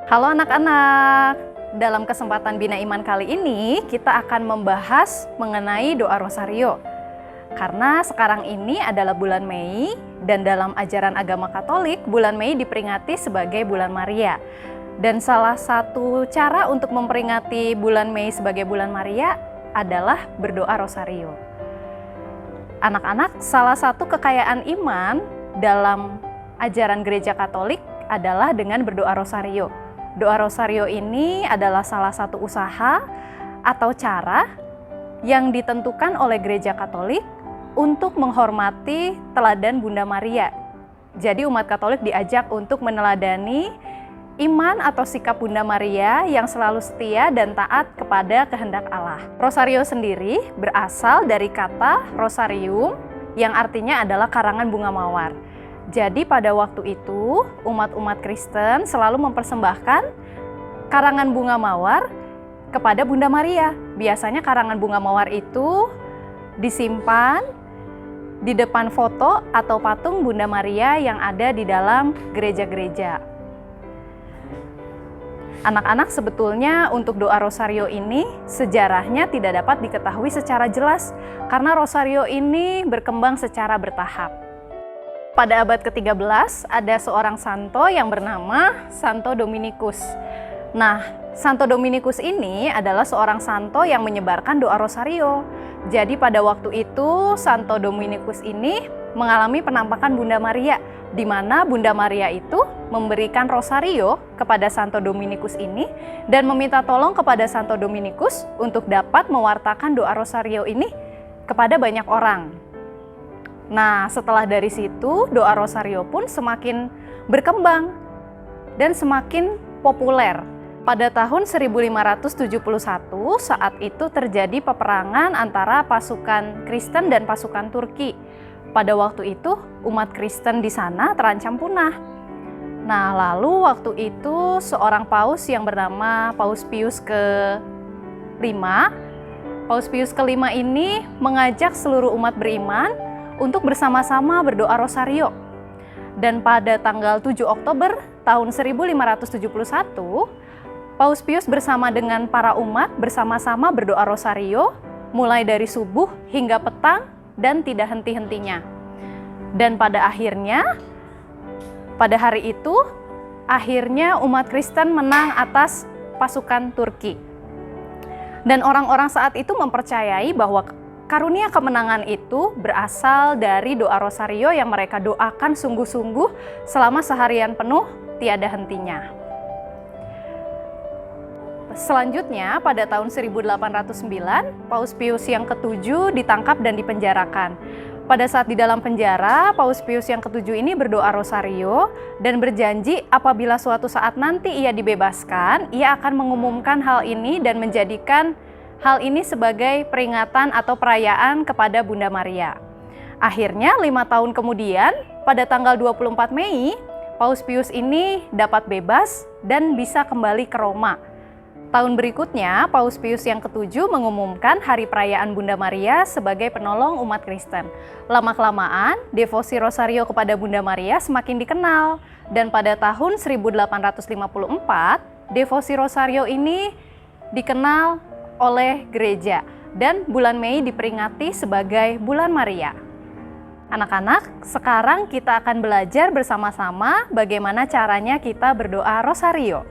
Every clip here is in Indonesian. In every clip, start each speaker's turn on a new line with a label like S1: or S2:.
S1: Halo anak-anak, dalam kesempatan Bina Iman kali ini kita akan membahas mengenai doa Rosario. Karena sekarang ini adalah bulan Mei dan dalam ajaran agama Katolik, bulan Mei diperingati sebagai bulan Maria. Dan salah satu cara untuk memperingati bulan Mei sebagai bulan Maria adalah berdoa Rosario. Anak-anak, salah satu kekayaan iman dalam ajaran gereja Katolik adalah dengan berdoa Rosario. Doa Rosario ini adalah salah satu usaha atau cara yang ditentukan oleh gereja Katolik untuk menghormati teladan Bunda Maria. Jadi umat Katolik diajak untuk meneladani iman atau sikap Bunda Maria yang selalu setia dan taat kepada kehendak Allah. Rosario sendiri berasal dari kata rosarium yang artinya adalah karangan bunga mawar. Jadi pada waktu itu umat-umat Kristen selalu mempersembahkan karangan bunga mawar kepada Bunda Maria. Biasanya karangan bunga mawar itu disimpan di depan foto atau patung Bunda Maria yang ada di dalam gereja-gereja. Anak-anak, sebetulnya untuk doa Rosario ini sejarahnya tidak dapat diketahui secara jelas karena Rosario ini berkembang secara bertahap. Pada abad ke-13 ada seorang santo yang bernama Santo Dominikus. Nah, Santo Dominikus ini adalah seorang santo yang menyebarkan doa Rosario. Jadi pada waktu itu Santo Dominikus ini mengalami penampakan Bunda Maria, di mana Bunda Maria itu memberikan Rosario kepada Santo Dominikus ini dan meminta tolong kepada Santo Dominikus untuk dapat mewartakan doa Rosario ini kepada banyak orang. Nah, setelah dari situ, doa Rosario pun semakin berkembang dan semakin populer. Pada tahun 1571, saat itu terjadi peperangan antara pasukan Kristen dan pasukan Turki. Pada waktu itu, umat Kristen di sana terancam punah. Nah, lalu waktu itu seorang paus yang bernama Paus Pius ke-5. Paus Pius ke-5 ini mengajak seluruh umat beriman untuk bersama-sama berdoa Rosario. Dan pada tanggal 7 Oktober tahun 1571, Paus Pius bersama dengan para umat bersama-sama berdoa Rosario mulai dari subuh hingga petang dan tidak henti-hentinya. Dan pada akhirnya, pada hari itu, akhirnya umat Kristen menang atas pasukan Turki. Dan orang-orang saat itu mempercayai bahwa karunia kemenangan itu berasal dari doa Rosario yang mereka doakan sungguh-sungguh selama seharian penuh tiada hentinya. Selanjutnya, pada tahun 1809, Paus Pius yang ke-7 ditangkap dan dipenjarakan. Pada saat di dalam penjara, Paus Pius yang ke-7 ini berdoa Rosario dan berjanji apabila suatu saat nanti ia dibebaskan, ia akan mengumumkan hal ini dan menjadikan hal ini sebagai peringatan atau perayaan kepada Bunda Maria. Akhirnya 5 tahun kemudian, pada tanggal 24 Mei, Paus Pius ini dapat bebas dan bisa kembali ke Roma. Tahun berikutnya, Paus Pius yang ke-7 mengumumkan hari perayaan Bunda Maria sebagai penolong umat Kristen. Lama-kelamaan, devosi Rosario kepada Bunda Maria semakin dikenal. Dan pada tahun 1854, devosi Rosario ini dikenal oleh gereja dan bulan Mei diperingati sebagai bulan Maria. Anak-anak, sekarang kita akan belajar bersama-sama bagaimana caranya kita berdoa Rosario.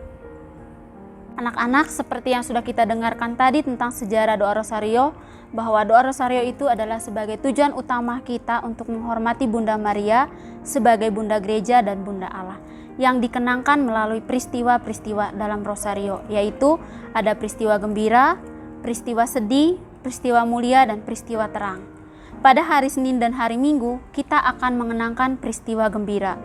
S2: Anak-anak, seperti yang sudah kita dengarkan tadi tentang sejarah doa Rosario, bahwa doa Rosario itu adalah sebagai tujuan utama kita untuk menghormati Bunda Maria sebagai Bunda Gereja dan Bunda Allah, yang dikenangkan melalui peristiwa-peristiwa dalam Rosario, yaitu ada peristiwa gembira, peristiwa sedih, peristiwa mulia, dan peristiwa terang. Pada hari Senin dan hari Minggu, kita akan mengenangkan peristiwa gembira.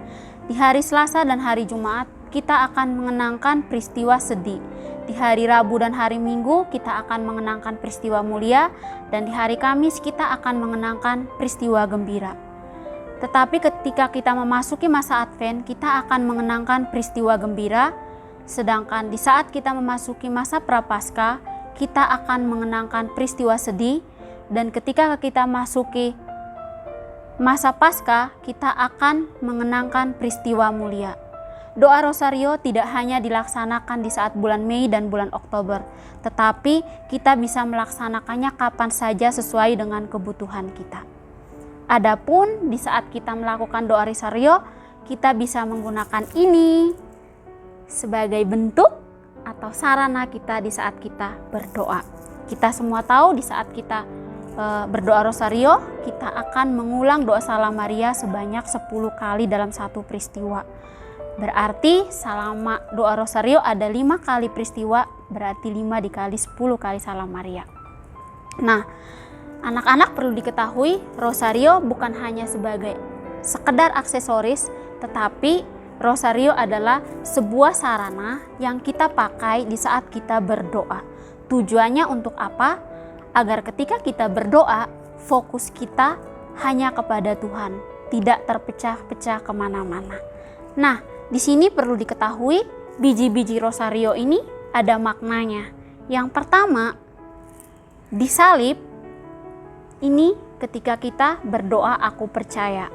S2: Di hari Selasa dan hari Jumat, kita akan mengenangkan peristiwa sedih. Di hari Rabu dan hari Minggu, kita akan mengenangkan peristiwa mulia. Dan di hari Kamis, kita akan mengenangkan peristiwa gembira. Tetapi ketika kita memasuki masa Advent, kita akan mengenangkan peristiwa gembira. Sedangkan di saat kita memasuki masa Prapaskah, kita akan mengenangkan peristiwa sedih, dan ketika kita masuki masa Paskah, kita akan mengenangkan peristiwa mulia. doa rosario tidak hanya dilaksanakan di saat bulan Mei dan bulan Oktober, tetapi kita bisa melaksanakannya kapan saja sesuai dengan kebutuhan kita. Adapun di saat kita melakukan doa rosario, kita bisa menggunakan ini sebagai bentuk atau sarana kita di saat kita berdoa. Kita semua tahu di saat kita berdoa rosario, kita akan mengulang doa Salam Maria sebanyak 10 kali dalam satu peristiwa. Berarti selama doa rosario ada 5 kali peristiwa, berarti 5 dikali 10 kali Salam Maria. Nah, anak-anak perlu diketahui rosario bukan hanya sebagai sekedar aksesoris, tetapi rosario adalah sebuah sarana yang kita pakai di saat kita berdoa. Tujuannya untuk apa? Agar ketika kita berdoa, fokus kita hanya kepada Tuhan, tidak terpecah-pecah kemana-mana. Nah, di sini perlu diketahui biji-biji rosario ini ada maknanya. Yang pertama, di salib ini ketika kita berdoa aku percaya.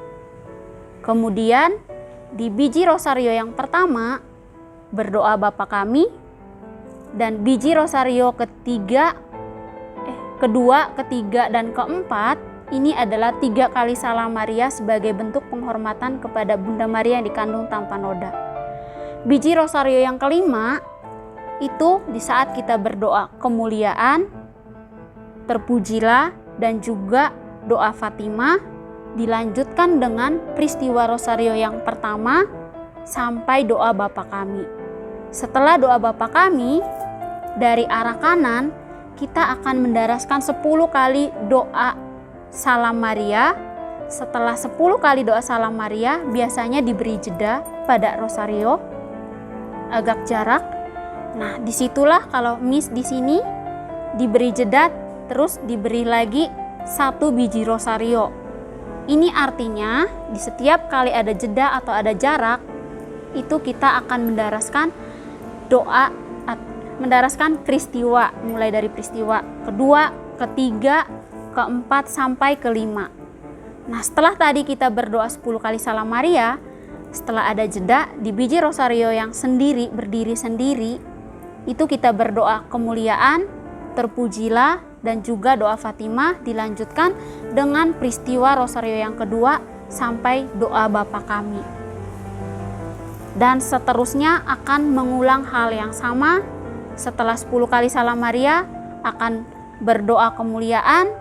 S2: Kemudian di biji rosario yang pertama berdoa Bapa kami, dan biji rosario kedua, ketiga, dan keempat ini adalah 3 kali Salam Maria sebagai bentuk penghormatan kepada Bunda Maria yang dikandung tanpa noda. Biji rosario yang kelima itu di saat kita berdoa kemuliaan, terpujilah, dan juga doa Fatimah, dilanjutkan dengan peristiwa rosario yang pertama sampai doa Bapa kami. Setelah doa Bapa kami, dari arah kanan kita akan mendaraskan 10 kali doa Salam Maria. Setelah 10 kali doa Salam Maria, biasanya diberi jeda pada rosario agak jarak. Nah, disitulah kalau Miss di sini diberi jeda, terus diberi lagi 1 biji rosario. Ini artinya di setiap kali ada jeda atau ada jarak, itu kita akan mendaraskan peristiwa, mulai dari peristiwa kedua, ketiga, keempat, sampai kelima. Nah, setelah tadi kita berdoa 10 kali Salam Maria, setelah ada jeda di biji rosario yang sendiri, berdiri sendiri, itu kita berdoa kemuliaan, terpujilah, dan juga doa Fatimah, dilanjutkan dengan peristiwa rosario yang kedua sampai doa Bapa kami. Dan seterusnya akan mengulang hal yang sama. Setelah 10 kali Salam Maria akan berdoa kemuliaan,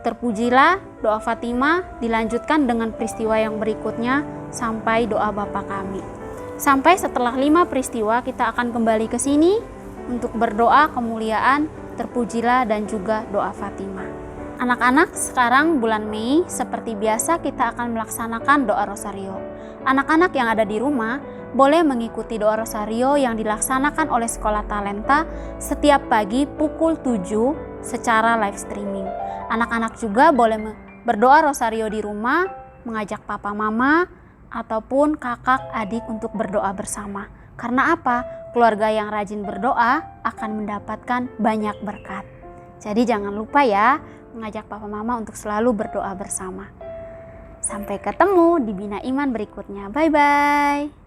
S2: terpujilah, doa Fatimah, dilanjutkan dengan peristiwa yang berikutnya sampai doa Bapa kami. Sampai setelah 5 peristiwa kita akan kembali ke sini untuk berdoa kemuliaan, terpujilah, dan juga doa Fatimah. Anak-anak, sekarang bulan Mei seperti biasa kita akan melaksanakan doa rosario. Anak-anak yang ada di rumah boleh mengikuti doa rosario yang dilaksanakan oleh Sekolah Talenta setiap pagi pukul 7 secara live streaming. Anak-anak juga boleh berdoa rosario di rumah, mengajak papa mama ataupun kakak adik untuk berdoa bersama. Karena apa? Keluarga yang rajin berdoa akan mendapatkan banyak berkat. Jadi jangan lupa ya, mengajak papa mama untuk selalu berdoa bersama. Sampai ketemu di Bina Iman berikutnya. Bye-bye.